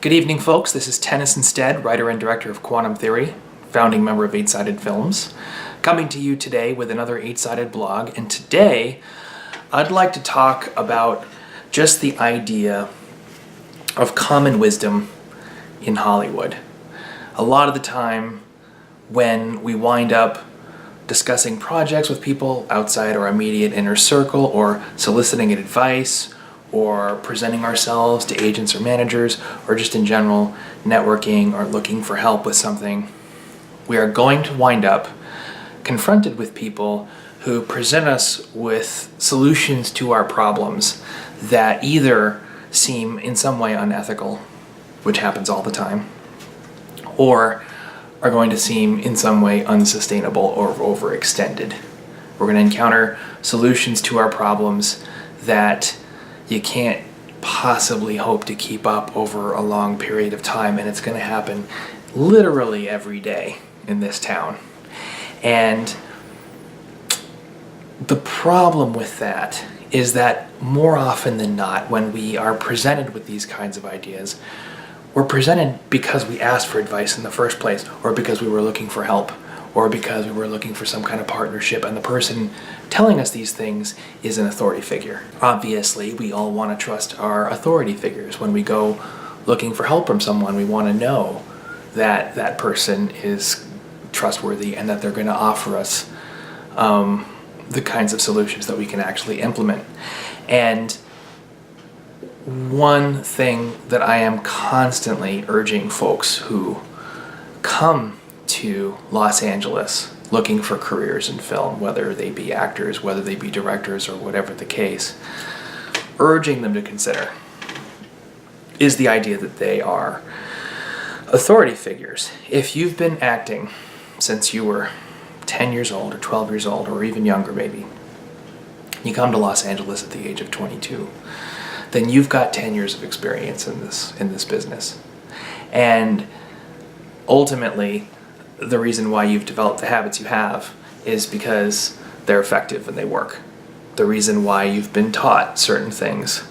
Good evening, folks. This is Tennyson E Stead, writer and director of Quantum Theory, founding member of 8-Sided Films, coming to you today with another 8-Sided blog. And today, I'd like to talk about just the idea of common wisdom in Hollywood. A lot of the time, when we wind up discussing projects with people outside our immediate inner circle, or soliciting advice, or presenting ourselves to agents or managers, or just in general networking or looking for help with something, we are going to wind up confronted with people who present us with solutions to our problems that either seem in some way unethical, which happens all the time, or are going to seem in some way unsustainable or overextended. We're going to encounter solutions to our problems that you can't possibly hope to keep up over a long period of time, and it's going to happen literally every day in this town. And the problem with that is that more often than not, when we are presented with these kinds of ideas, we're presented because we asked for advice in the first place, or because we were looking for help, or because we were looking for some kind of partnership, and the person telling us these things is an authority figure. Obviously, we all want to trust our authority figures. When we go looking for help from someone, we want to know that that person is trustworthy and that they're going to offer us the kinds of solutions that we can actually implement. And one thing that I am constantly urging folks who come to Los Angeles looking for careers in film, whether they be actors, whether they be directors, or whatever the case, urging them to consider is the idea that they are authority figures. If you've been acting since you were 10 years old, or 12 years old, or even younger maybe, you come to Los Angeles at the age of 22, then you've got 10 years of experience in this business. And ultimately, the reason why you've developed the habits you have is because they're effective and they work. The reason why you've been taught certain things,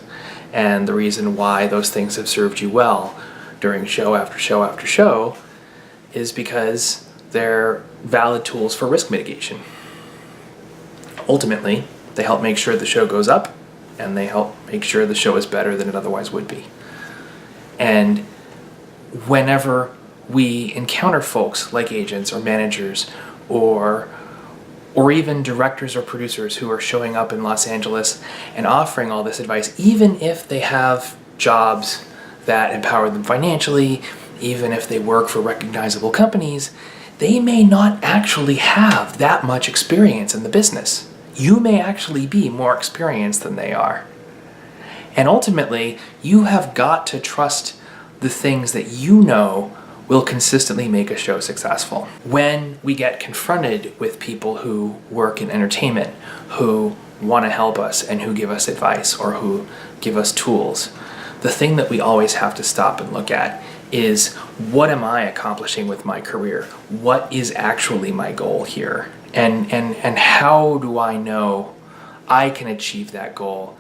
and the reason why those things have served you well during show after show after show, is because they're valid tools for risk mitigation. Ultimately, they help make sure the show goes up, and they help make sure the show is better than it otherwise would be. And whenever we encounter folks like agents or managers or even directors or producers who are showing up in Los Angeles and offering all this advice, even if they have jobs that empower them financially, even if they work for recognizable companies, they may not actually have that much experience in the business. You may actually be more experienced than they are. And ultimately, you have got to trust the things that you know will consistently make a show successful. When we get confronted with people who work in entertainment, who want to help us and who give us advice or who give us tools, the thing that we always have to stop and look at is, what am I accomplishing with my career? What is actually my goal here? And how do I know I can achieve that goal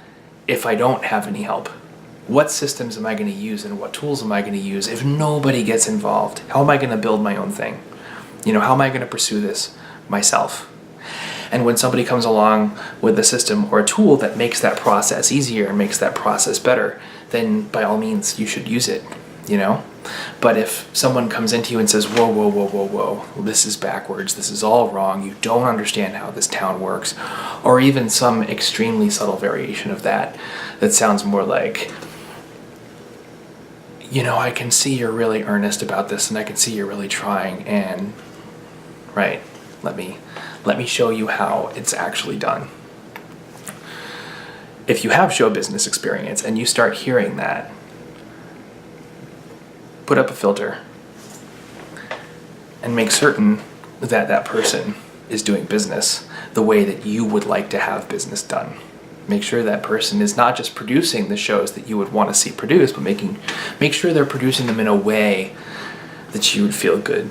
if I don't have any help? What systems am I going to use, and what tools am I going to use if nobody gets involved? How am I going to build my own thing? How am I going to pursue this myself? And when somebody comes along with a system or a tool that makes that process easier and makes that process better, then by all means you should use it, But if someone comes into you and says, whoa, whoa, whoa, whoa, whoa, this is backwards, this is all wrong, you don't understand how this town works, or even some extremely subtle variation of that sounds more like, I can see you're really earnest about this, and I can see you're really trying, and right, let me show you how it's actually done. If you have show business experience and you start hearing that, put up a filter and make certain that that person is doing business the way that you would like to have business done. Make sure that person is not just producing the shows that you would want to see produced, but make sure they're producing them in a way that you would feel good,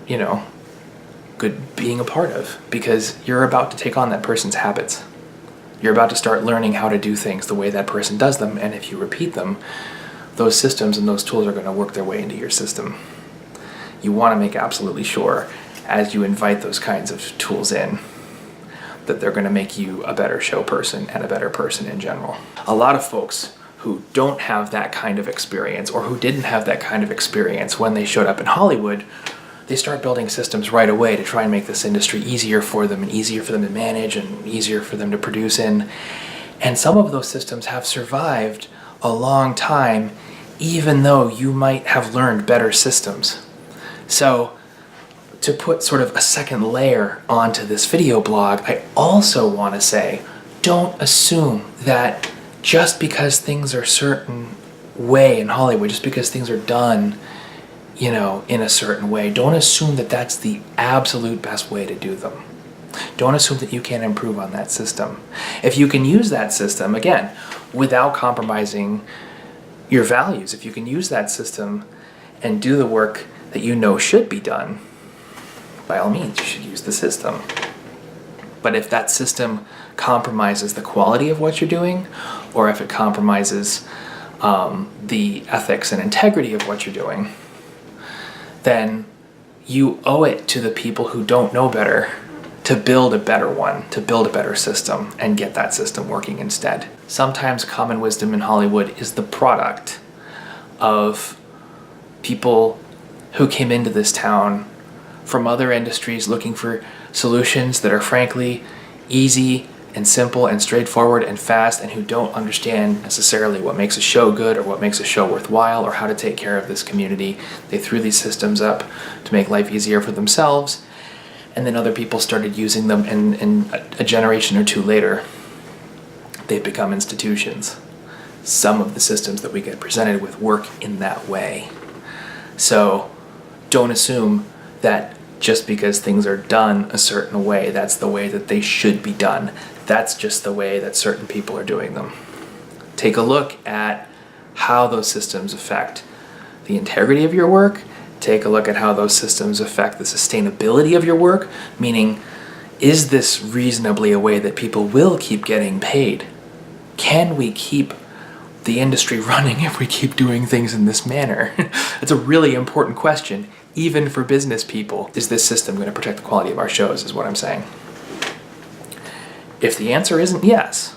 good being a part of, because you're about to take on that person's habits. You're about to start learning how to do things the way that person does them, and if you repeat them, those systems and those tools are going to work their way into your system. You want to make absolutely sure, as you invite those kinds of tools in, that they're going to make you a better show person and a better person in general. A lot of folks who don't have that kind of experience, or who didn't have that kind of experience when they showed up in Hollywood, they start building systems right away to try and make this industry easier for them and easier for them to manage and easier for them to produce in. And some of those systems have survived a long time, even though you might have learned better systems. So to put sort of a second layer onto this video blog, I also want to say, don't assume that just because things are a certain way in Hollywood, just because things are done, in a certain way, don't assume that that's the absolute best way to do them. Don't assume that you can't improve on that system. If you can use that system, again, without compromising your values, if you can use that system and do the work that you know should be done, by all means, you should use the system. But if that system compromises the quality of what you're doing, or if it compromises the ethics and integrity of what you're doing, then you owe it to the people who don't know better to build a better one, to build a better system, and get that system working instead. Sometimes common wisdom in Hollywood is the product of people who came into this town from other industries looking for solutions that are frankly easy and simple and straightforward and fast, and who don't understand necessarily what makes a show good or what makes a show worthwhile or how to take care of this community. They threw these systems up to make life easier for themselves, and then other people started using them, and a generation or two later, they've become institutions. Some of the systems that we get presented with work in that way. So don't assume that just because things are done a certain way, that's the way that they should be done. That's just the way that certain people are doing them. Take a look at how those systems affect the integrity of your work. Take a look at how those systems affect the sustainability of your work, meaning, is this reasonably a way that people will keep getting paid? Can we keep the industry running if we keep doing things in this manner? It's a really important question, even for business people. Is this system going to protect the quality of our shows, is what I'm saying. If the answer isn't yes,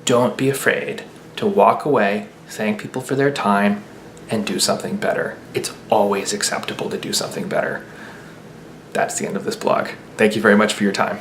don't be afraid to walk away, thank people for their time, and do something better. It's always acceptable to do something better. That's the end of this blog. Thank you very much for your time.